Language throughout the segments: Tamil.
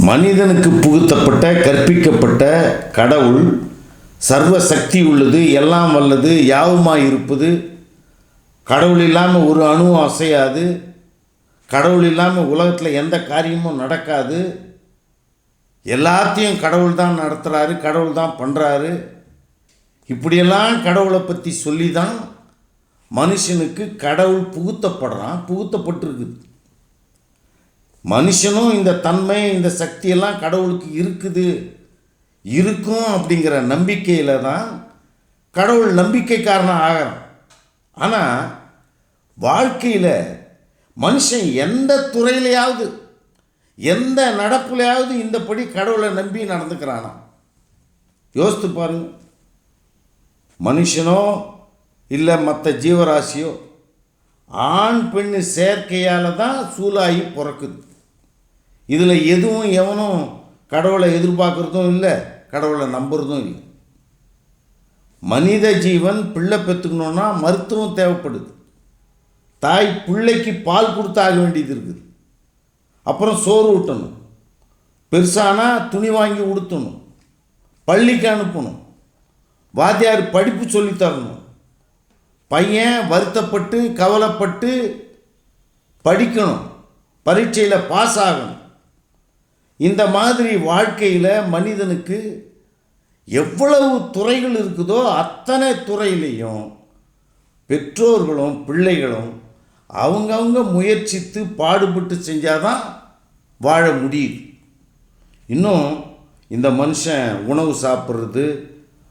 மனிதனுக்கு புகுத்தப்பட்ட கற்பிக்கப்பட்ட கடவுள் சர்வ சக்தி உள்ளது, எல்லாம் வல்லது, யாவுமாய் இருப்பது, கடவுள் இல்லாமல் ஒரு அணுவும் அசையாது, கடவுள் இல்லாமல் உலகத்தில் எந்த காரியமும் நடக்காது, எல்லாத்தையும் கடவுள் தான் நடத்துகிறாரு, கடவுள் தான் பண்ணுறாரு. இப்படியெல்லாம் கடவுளை பற்றி சொல்லி தான் மனுஷனுக்கு கடவுள் புகுத்தப்பட்டிருக்குது. மனுஷனும் இந்த தன்மை, இந்த சக்தியெல்லாம் கடவுளுக்கு இருக்கும் அப்படிங்கிற நம்பிக்கையில் தான் கடவுள் நம்பிக்கைக்காரனாக ஆகிறான். ஆனால் வாழ்க்கையில் மனுஷன் எந்த துறையிலையாவது எந்த நடப்புலையாவது இந்தபடி கடவுளை நம்பி நடந்துக்கிறானா? யோசித்து பாருங்க. மனுஷனோ இல்லை மற்ற ஜீவராசியோ ஆண் பெண் சேர்க்கையால் தான் சூலாகி பிறக்குது. இதில் எதுவும் எவனும் கடவுளை எதிர்பார்க்குறதும் இல்லை, கடவுளை நம்புறதும் இல்லை. மனித ஜீவன் பிள்ளை பெற்றுக்கணுன்னா மருத்துவம் தேவைப்படுது. தாய் பிள்ளைக்கு பால் கொடுத்தாக வேண்டியது இருக்குது. அப்புறம் சோறு ஊட்டணும், பெருசானா துணி வாங்கி உடுத்தணும், பள்ளிக்கு அனுப்பணும், வாத்தியார் படிப்பு சொல்லித்தரணும், பையன் வருத்தப்பட்டு கவலைப்பட்டு படிக்கணும், பரீட்சையில் பாஸ் ஆகணும். இந்த மாதிரி வாழ்க்கையில் மனிதனுக்கு எவ்வளவு துறைகள் இருக்குதோ அத்தனை துறையிலையும் பெற்றோர்களும் பிள்ளைகளும் அவங்கவுங்க முயற்சித்து பாடுபட்டு செஞ்சாதான் வாழ முடியுது. இன்னும் இந்த மனுஷன் உணவு சாப்பிட்றது,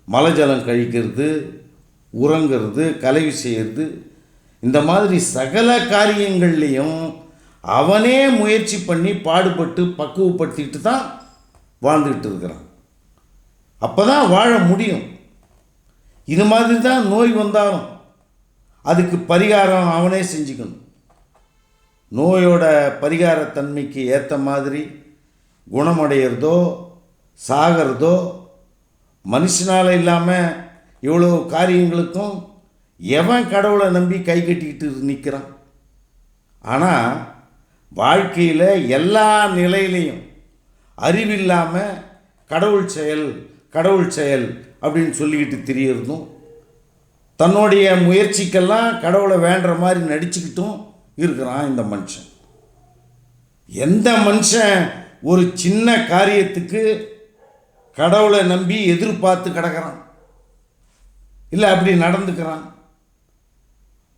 மலஜலம் கழிக்கிறது, உறங்கிறது, கலவி செய்கிறது, இந்த மாதிரி சகல காரியங்கள்லேயும் அவனே முயற்சி பண்ணி பாடுபட்டு பக்குவப்படுத்திட்டு தான் வாழ்ந்துக்கிட்டு இருக்கிறான். அப்போ தான் வாழ முடியும். இது மாதிரி தான் நோய் வந்தாலும் அதுக்கு பரிகாரம் அவனே செஞ்சுக்கணும். நோயோட பரிகாரத்தன்மைக்கு ஏற்ற மாதிரி குணமடைகிறதோ சாகிறதோ மனுஷனால் இல்லாமல் இவ்வளோ காரியங்களுக்கும் எவன் கடவுளை நம்பி கை கட்டிக்கிட்டு நிற்கிறான்? ஆனால் வாழ்க்கையில் எல்லா நிலையிலையும் அறிவில்லாமல் கடவுள் செயல் அப்படின்னு சொல்லிக்கிட்டு திரியறதும், தன்னுடைய முயற்சிக்கெல்லாம் கடவுளை வேண்டுற மாதிரி நடிச்சுக்கிட்டும் இருக்கிறான் இந்த மனுஷன். எந்த மனுஷன் ஒரு சின்ன காரியத்துக்கு கடவுளை நம்பி எதிர்பார்த்து கிடக்கிறான், இல்லை அப்படி நடந்துக்கிறான்?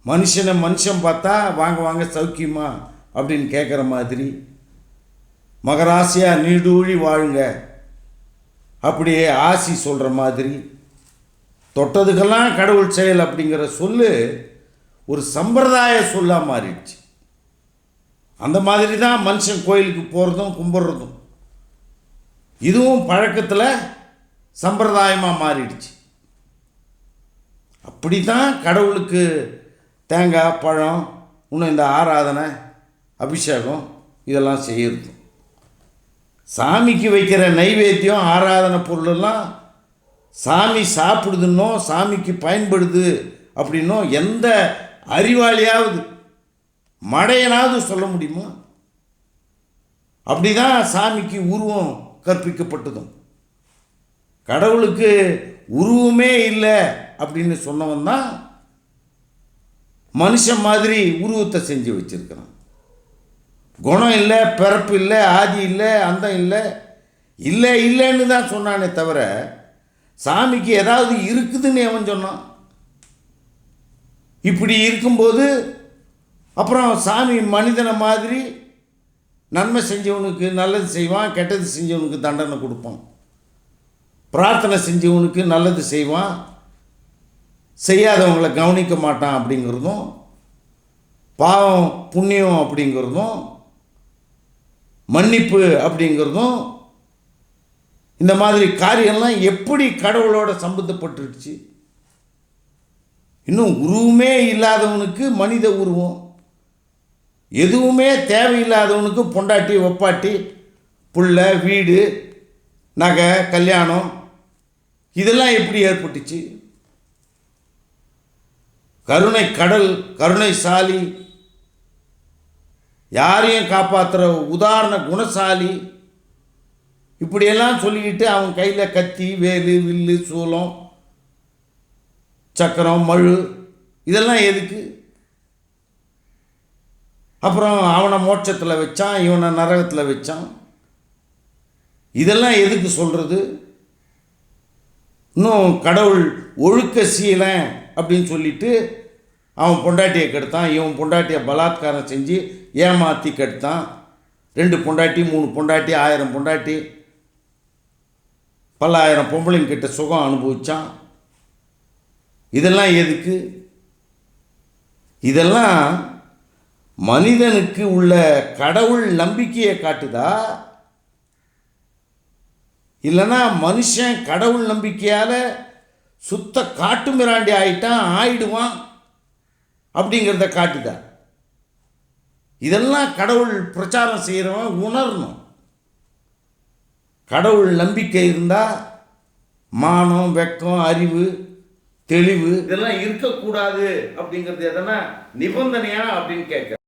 மனுஷன் பார்த்தா வாங்க சௌக்கியமா அப்படின்னு கேட்குற மாதிரி, மகராசியாக நீடூழி வாழுங்க அப்படியே ஆசி சொல்கிற மாதிரி, தொட்டதுக்கெல்லாம் கடவுள் செயல் அப்படிங்கிற சொல்லு ஒரு சம்பிரதாய சொல்லாக மாறிடுச்சு. அந்த மாதிரி தான் மனுஷன் கோயிலுக்கு போகிறதும் கும்பிட்றதும் இதுவும் பழக்கத்தில் சம்பிரதாயமாக மாறிடுச்சு. அப்படி தான் கடவுளுக்கு தேங்காய் பழம் இன்னும் இந்த ஆராதனை அபிஷேகம் இதெல்லாம் செய்யுது. சாமிக்கு வைக்கிற நைவேத்தியம் ஆராதனை பொருளெல்லாம் சாமி சாப்பிடுதுன்னோ சாமிக்கு பயன்படுது அப்படின்னோ எந்த அறிவாளியாவது மடையனாவது சொல்ல முடியுமா? அப்படி தான் சாமிக்கு உருவம் கற்பிக்கப்பட்டதும். கடவுளுக்கு உருவமே இல்லை அப்படின்னு சொன்னவன் தான் மனுஷன் மாதிரி உருவத்தை செஞ்சு வச்சிருக்கிறான். குணம் இல்லை, பிறப்பு இல்லை, ஆதி இல்லை, அந்தம் இல்லைன்னு தான் சொன்னானே தவிர சாமிக்கு ஏதாவது இருக்குதுன்னு அவன் சொன்னான். இப்படி இருக்கும்போது அப்புறம் சாமி மனிதனை மாதிரி நன்மை செஞ்சவனுக்கு நல்லது செய்வான், கெட்டது செஞ்சவனுக்கு தண்டனை கொடுப்பான், பிரார்த்தனை செஞ்சவனுக்கு நல்லது செய்வான், செய்யாதவங்களை கவனிக்க மாட்டான் அப்படிங்கிறதும், பாவம் புண்ணியம் அப்படிங்கிறதும், மன்னிப்பு அப்படிங்கிறதும், இந்த மாதிரி காரியம்லாம் எப்படி கடவுளோட சம்பந்தப்பட்டுருச்சு? இன்னும் உருவமே இல்லாதவனுக்கு மனித உருவம், எதுவுமே தேவையில்லாதவனுக்கு பொண்டாட்டி ஒப்பாட்டி புள்ள வீடு நகை கல்யாணம் இதெல்லாம் எப்படி ஏற்பட்டுச்சு? கருணை கடல், கருணைசாலி, யாரையும் காப்பாற்றுற உதாரண குணசாலி, இப்படியெல்லாம் சொல்லிக்கிட்டு அவன் கையில் கத்தி, வேலு, வில்லு, சூலம், சக்கரம், மழு இதெல்லாம் எதுக்கு? அப்புறம் அவனை மோட்சத்தில் வச்சான், இவனை நரகத்தில் வச்சான். இதெல்லாம் எதுக்கு சொல்கிறது? இன்னும் கடவுள் ஒழுக்க சீலன் அப்படின்னு சொல்லிட்டு அவன் பொண்டாட்டியை கெடுத்தான், இவன் பொண்டாட்டியை பலாத்காரம் செஞ்சு ஏமாற்றி கெடுத்தான். 2 பொண்டாட்டி, 3 பொண்டாட்டி, 1000 பொண்டாட்டி, பல்லாயிரம் பொம்பளைங்கிட்ட சுகம் அனுபவித்தான். இதெல்லாம் எதுக்கு? இதெல்லாம் மனிதனுக்கு உள்ள கடவுள் நம்பிக்கையை காட்டுதா, இல்லைன்னா மனுஷன் கடவுள் நம்பிக்கையால் சுத்த காட்டு மிராண்டி ஆயிடுவான் அப்படிங்கிறத காட்டுதா? இதெல்லாம் கடவுள் பிரச்சாரம் செய்கிறவன் உணரணும். கடவுள் நம்பிக்கை இருந்தால் மானம், வெக்கம், அறிவு, தெளிவு இதெல்லாம் இருக்கக்கூடாது அப்படிங்கிறது எதனா நிபந்தனையா அப்படின்னு கேட்க